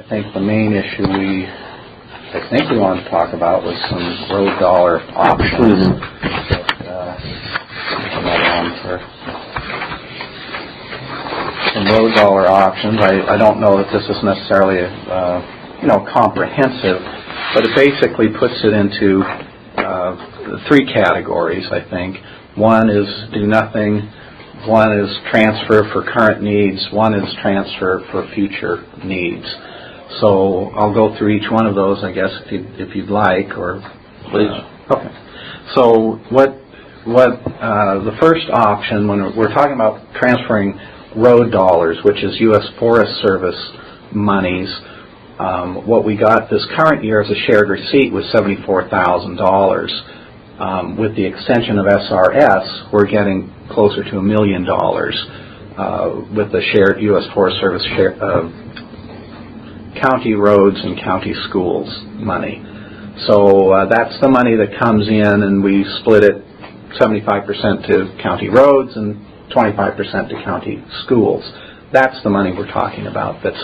think the main issue we wanted to talk about was some road dollar options. Some road dollar options. I don't know that this is necessarily comprehensive, but it basically puts it into three categories, I think. One is do nothing, one is transfer for current needs, one is transfer for future needs. So I'll go through each one of those, I guess, if you'd like, or please. Okay. So what the first option, when we're talking about transferring road dollars, which is U.S. Forest Service monies, what we got this current year as a shared receipt was $74,000. With the extension of SRS, we're getting closer to $1 million with the shared U.S. Forest Service county roads and county schools money. So that's the money that comes in, and we split it 75% to county roads and 25% to county schools. That's the money we're talking about. That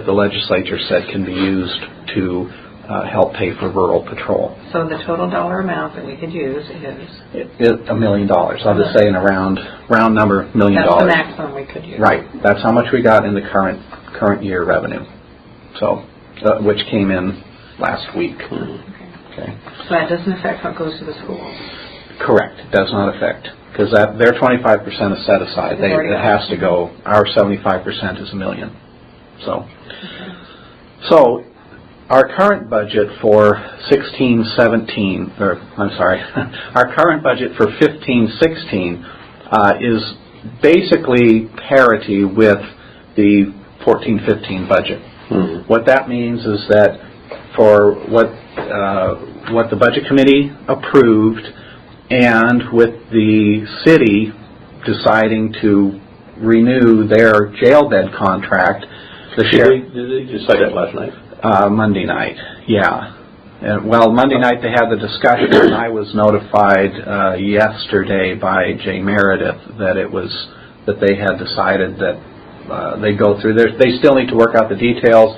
the legislature said can be used to help pay for rural patrol. So the total dollar amount that we could use is $1 million. I'll just say in a round number, $1 million. That's the maximum we could use. Right. That's how much we got in the current year revenue. So, which came in last week. Okay. So that doesn't affect what goes to the schools. Correct. It does not affect, because their 25% is set aside. It has to go. Our 75% is $1 million. So our current budget for 16-17, our current budget for 15-16 is basically parity with the 14-15 budget. Mm-hmm. What that means is that for what the budget committee approved, and with the city deciding to renew their jail bed contract, did they decide that last night? Monday night, yeah. Monday night they had the discussion, and I was notified yesterday by Jay Meredith that they had decided that they go through. They still need to work out the details.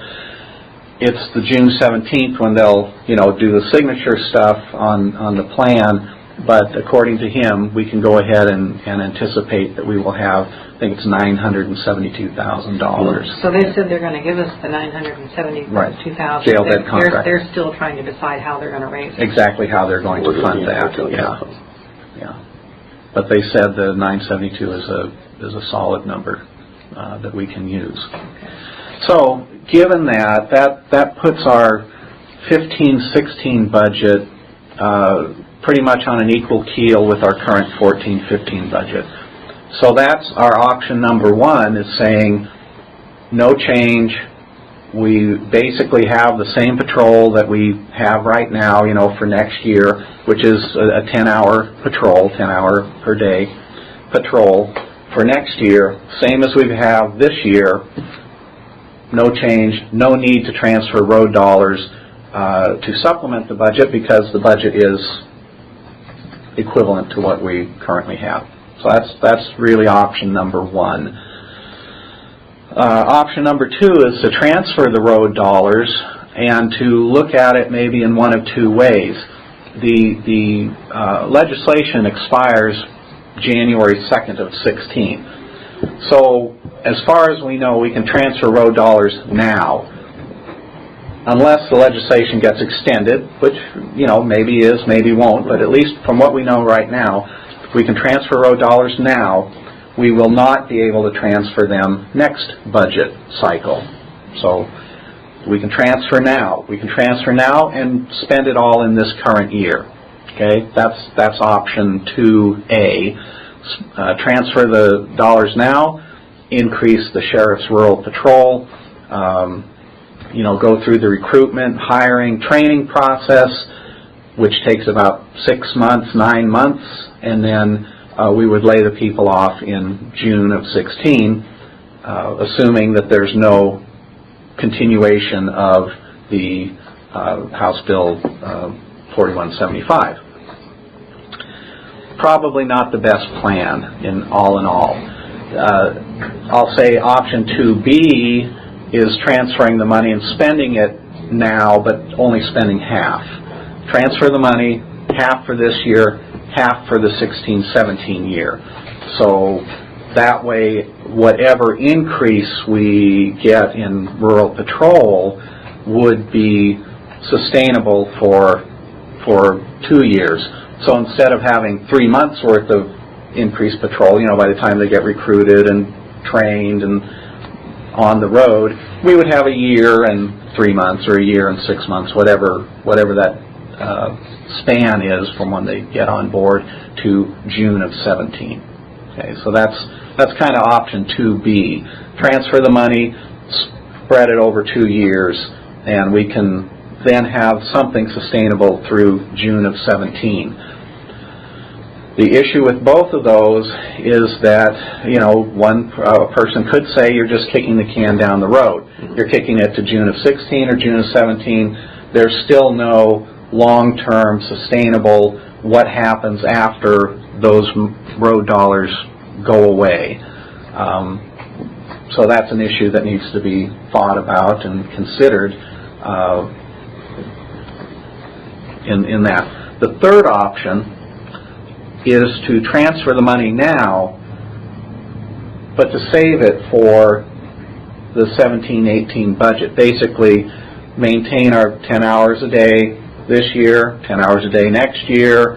It's the June 17th when they'll do the signature stuff on the plan. But according to him, we can go ahead and anticipate that we will have, I think it's $972,000. So they said they're going to give us the $972,000. Right. Jail bed contract. They're still trying to decide how they're going to raise it. Exactly how they're going to fund that. Yeah. But they said the 972 is a solid number that we can use. Okay. So given that puts our 15-16 budget pretty much on an equal keel with our current 14-15 budget. So that's our option number one, is saying no change. We basically have the same patrol that we have right now, for next year, which is a 10-hour patrol, 10-hour per day patrol for next year, same as we have this year. No change, no need to transfer road dollars to supplement the budget, because the budget is equivalent to what we currently have. So that's really option number one. Option number two is to transfer the road dollars and to look at it maybe in one of two ways. The legislation expires January 2nd of 16. So as far as we know, we can transfer road dollars now, unless the legislation gets extended, which, maybe is, maybe won't, but at least from what we know right now, we can transfer road dollars now. We will not be able to transfer them next budget cycle. So we can transfer now. We can transfer now and spend it all in this current year. Okay, that's option 2A. Transfer the dollars now, increase the sheriff's rural patrol, go through the recruitment, hiring, training process, which takes about 6 months, 9 months, and then we would lay the people off in June of 16, assuming that there's no continuation of the House Bill 4175. Probably not the best plan in all. I'll say option 2B is transferring the money and spending it now, but only spending half. Transfer the money, half for this year, half for the 16-17 year. So that way, whatever increase we get in rural patrol would be sustainable for 2 years. So instead of having 3 months worth of increased patrol, by the time they get recruited and trained and on the road, we would have a year and 3 months, or a year and 6 months, whatever that span is from when they get on board to June of 17. Okay, so that's kind of option 2B. Transfer the money, spread it over 2 years, and we can then have something sustainable through June of 17. The issue with both of those is that, one person could say you're just kicking the can down the road. You're kicking it to June of 16 or June of 17. There's still no long-term sustainable what happens after those road dollars go away. So that's an issue that needs to be thought about and considered in that. The third option is to transfer the money now, but to save it for the 17-18 budget. Basically, maintain our 10 hours a day this year, 10 hours a day next year,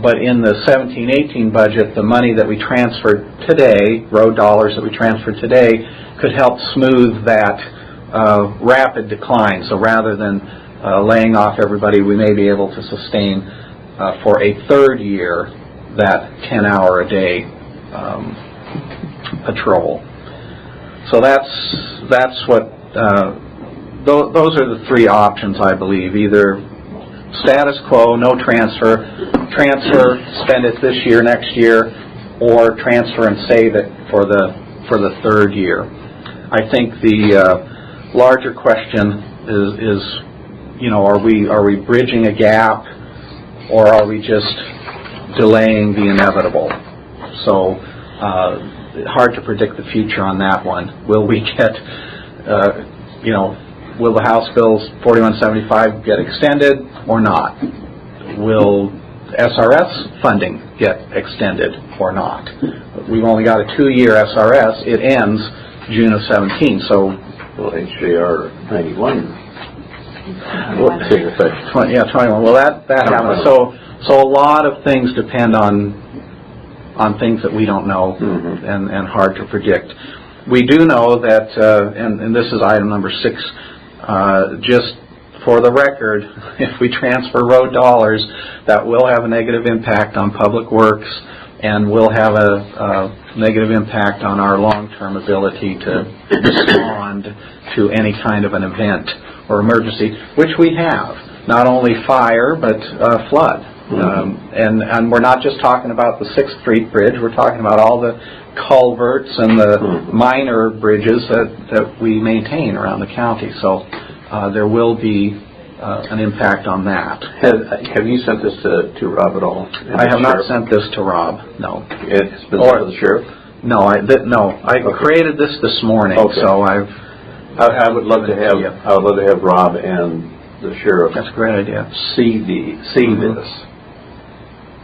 but in the 17-18 budget, the money that we transferred today, road dollars that we transferred today, could help smooth that rapid decline. So rather than laying off everybody, we may be able to sustain for a third year that 10-hour-a-day patrol. So that's what those are the three options, I believe. Either status quo, no transfer, spend it this year, next year, or transfer and save it for the third year. I think the larger question is are we bridging a gap, or are we just delaying the inevitable? So hard to predict the future on that one. Will we get will the House Bill 4175 get extended or not? Will SRS funding get extended or not? We've only got a 2-year SRS. It ends June of 17. So, well, HJR 91 will take effect. 21. Well, that happens. So a lot of things depend on things that we don't know, and hard to predict. We do know that, and this is item number 6. Just for the record, if we transfer road dollars, that will have a negative impact on public works, and will have a negative impact on our long-term ability to respond to any kind of an event or emergency, which we have. Not only fire, but flood. And we're not just talking about the 6th Street Bridge. We're talking about all the culverts and the minor bridges that we maintain around the county. So there will be an impact on that. Have you sent this to Rob at all? I have not sent this to Rob. No. It's been sent to the sheriff. No, I created this morning. Okay. So I would love to have Rob and the sheriff. That's a great idea. See this,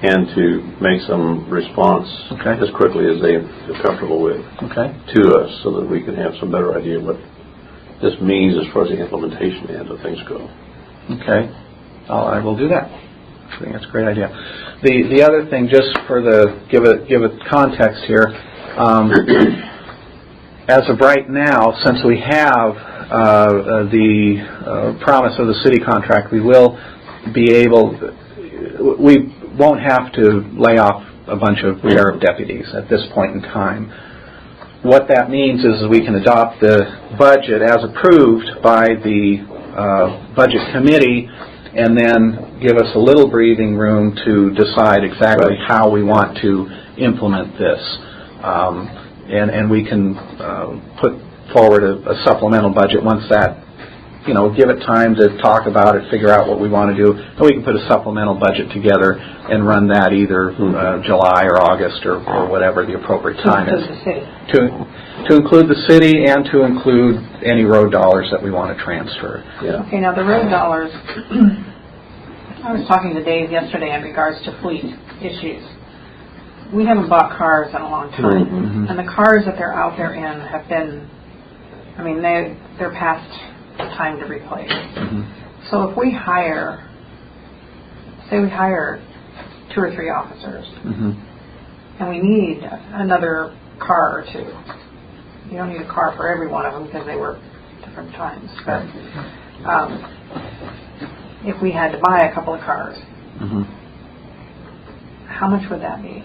and to make some response as quickly as they feel comfortable with to us, so that we can have some better idea what this means as far as the implementation end of things go. Okay, I will do that. I think that's a great idea. The other thing, just for give it context here, as of right now, since we have the promise of the city contract, we will be able. We won't have to lay off a bunch of sheriff deputies at this point in time. What that means is we can adopt the budget as approved by the budget committee, and then give us a little breathing room to decide exactly how we want to implement this. And we can put forward a supplemental budget once that, give it time to talk about it, figure out what we want to do, and we can put a supplemental budget together and run that either July or August or whatever the appropriate time is. To include the city and to include any road dollars that we want to transfer. Yeah. Okay, now the road dollars, I was talking to Dave yesterday in regards to fleet issues. We haven't bought cars in a long time, Mm-hmm. and the cars that they're out there in have been, I mean, they're past time to replace. Mm-hmm. So if we hire, say we hire 2 or 3 officers, Mm-hmm. and we need another car or 2. You don't need a car for every one of them because they work different times. But if we had to buy a couple of cars, Mm-hmm. how much would that be?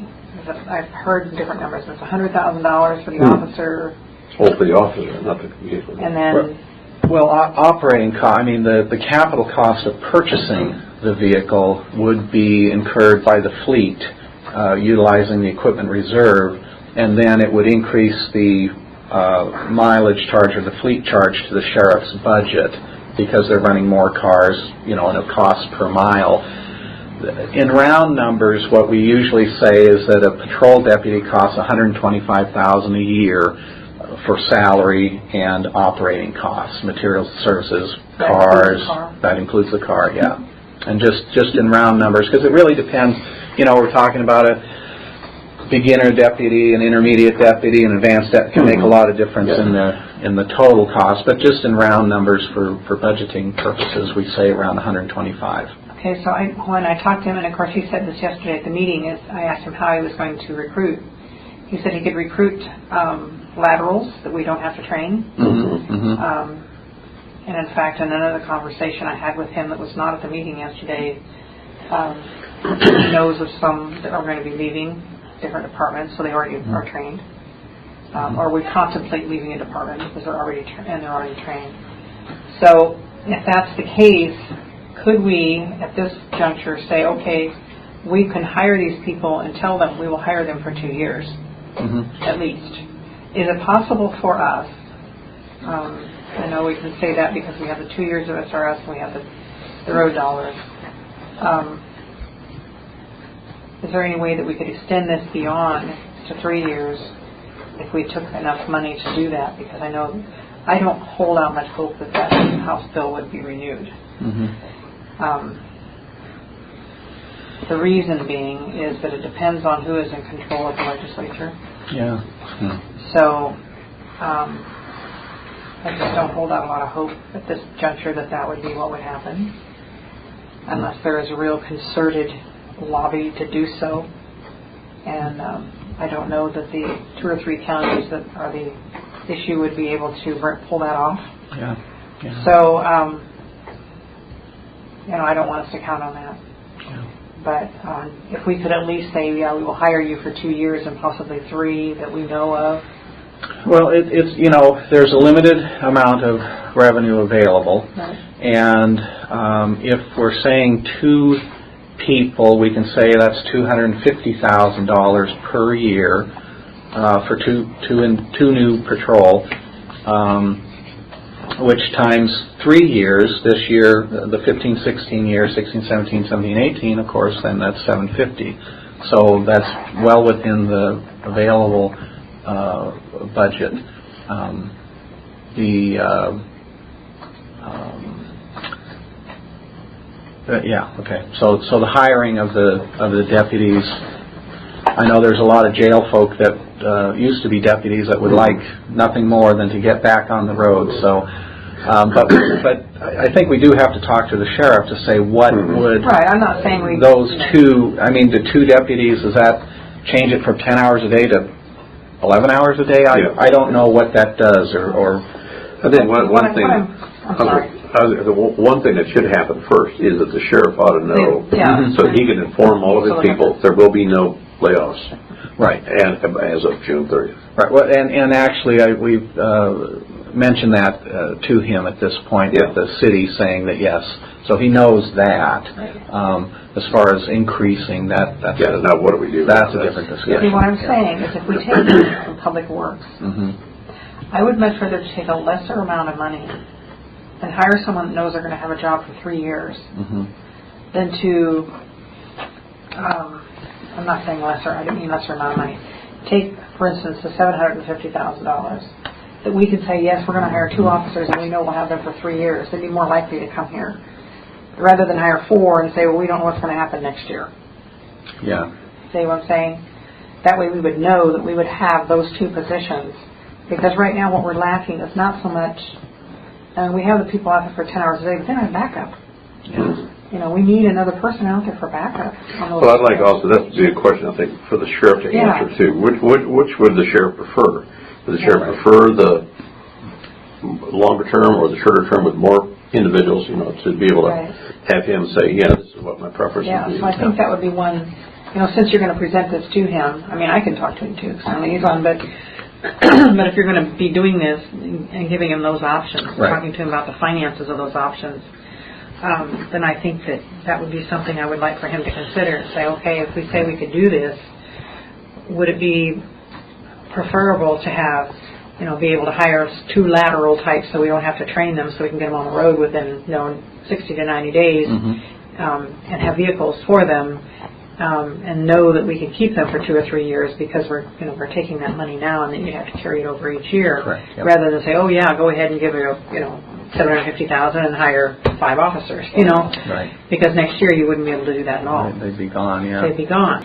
I've heard different numbers. It's $100,000 for the officer, Oh, for the officer, not the vehicle. and then Well, operating cost, I mean, the capital cost of purchasing the vehicle would be incurred by the fleet utilizing the equipment reserve, and then it would increase the mileage charge or the fleet charge to the sheriff's budget because they're running more cars, you know, and a cost per mile. In round numbers, what we usually say is that a patrol deputy costs $125,000 a year for salary and operating costs, materials, services, cars. That includes the car, yeah. And just in round numbers, because it really depends. You know, we're talking about a beginner deputy, an intermediate deputy, an advanced deputy can make a lot of difference in the total cost. But just in round numbers for budgeting purposes, we say around 125. okay. So when I talked to him, and of course he said this yesterday at the meeting, is I asked him how he was going to recruit. He said he could recruit laterals that we don't have to train. Mm-hmm, mm-hmm. And in fact, in another conversation I had with him that was not at the meeting yesterday, he knows of some that are going to be leaving different departments, so they already are trained. Or we contemplate leaving a department because they're already trained. So if that's the case, could we, at this juncture, say, okay, we can hire these people and tell them we will hire them for 2 years, at least. Is it possible for us, I know we can say that because we have the 2 years of SRS and we have the road dollars, is there any way that we could extend this beyond to 3 years if we took enough money to do that? Because I know I don't hold out much hope that that House bill would be renewed. The reason being is that it depends on who is in control of the legislature. Yeah. So I just don't hold out a lot of hope at this juncture that that would be what would happen, unless there is a real concerted lobby to do so. And I don't know that the 2 or 3 counties that are the issue would be able to pull that off. Yeah. So, you know, I don't want us to count on that. But if we could at least say, yeah, we will hire you for 2 years and possibly 3 that we know of. Well, it's, you know, there's a limited amount of revenue available. Right. And if we're saying 2 people, we can say that's $250,000 per year for two new patrol, which times 3 years, this year, the 15-16 year, 16-17, 17-18, of course, then that's $750,000. So that's well within the available budget. Yeah, okay. So the hiring of the deputies, I know there's a lot of jail folk that used to be deputies that would like nothing more than to get back on the road. So, but I think we do have to talk to the sheriff to say what would Right. I'm not saying we those 2. I mean, the 2 deputies, does that change it from 10 hours a day to 11 hours a day? I don't know what that does, or I think one thing. I'm sorry. The one thing that should happen first is that the sheriff ought to know, so he can inform all of his people there will be no layoffs. Right. And as of June 30th. Right. Well, and actually, we've mentioned that to him at this point with the city saying that yes, so he knows that. As far as increasing that, now what do we do? That's a different discussion. See, what I'm saying is, if we take money from Public Works, I would much rather take a lesser amount of money and hire someone that knows they're going to have a job for 3 years than to, I'm not saying lesser, I didn't mean lesser amount of money, take for instance, the $750,000, that we could say, yes, we're going to hire 2 officers and we know we'll have them for 3 years. They'd be more likely to come here, rather than hire 4 and say, well, we don't know what's going to happen next year. Yeah. See what I'm saying? That way we would know that we would have those 2 positions. Because right now what we're lacking is not so much, and we have the people out there for 10 hours a day, but they don't have backup. Yeah. You know, we need another person out there for backup. Well, I'd like also, that would be a question, I think, for the sheriff to answer too. Which would the sheriff prefer? Would the sheriff prefer the longer term or the shorter term with more individuals, you know, to be able to have him say, yeah, this is what my preference would be? So I think that would be one, you know, since you're going to present this to him, I mean, I can talk to him too, because I'm liaison, but if you're going to be doing this and giving him those options, talking to him about the finances of those options, then I think that would be something I would like for him to consider. Say, okay, if we say we could do this, would it be preferable to have, you know, be able to hire 2 lateral types so we don't have to train them, so we can get them on the road within, you know, 60 to 90 days, and have vehicles for them, and know that we can keep them for 2 or 3 years, because we're taking that money now and then you have to carry it over each year, rather than say, oh yeah, go ahead and give her, you know, $750,000 and hire 5 officers, you know, because next year you wouldn't be able to do that at all. They'd be gone, They'd be gone.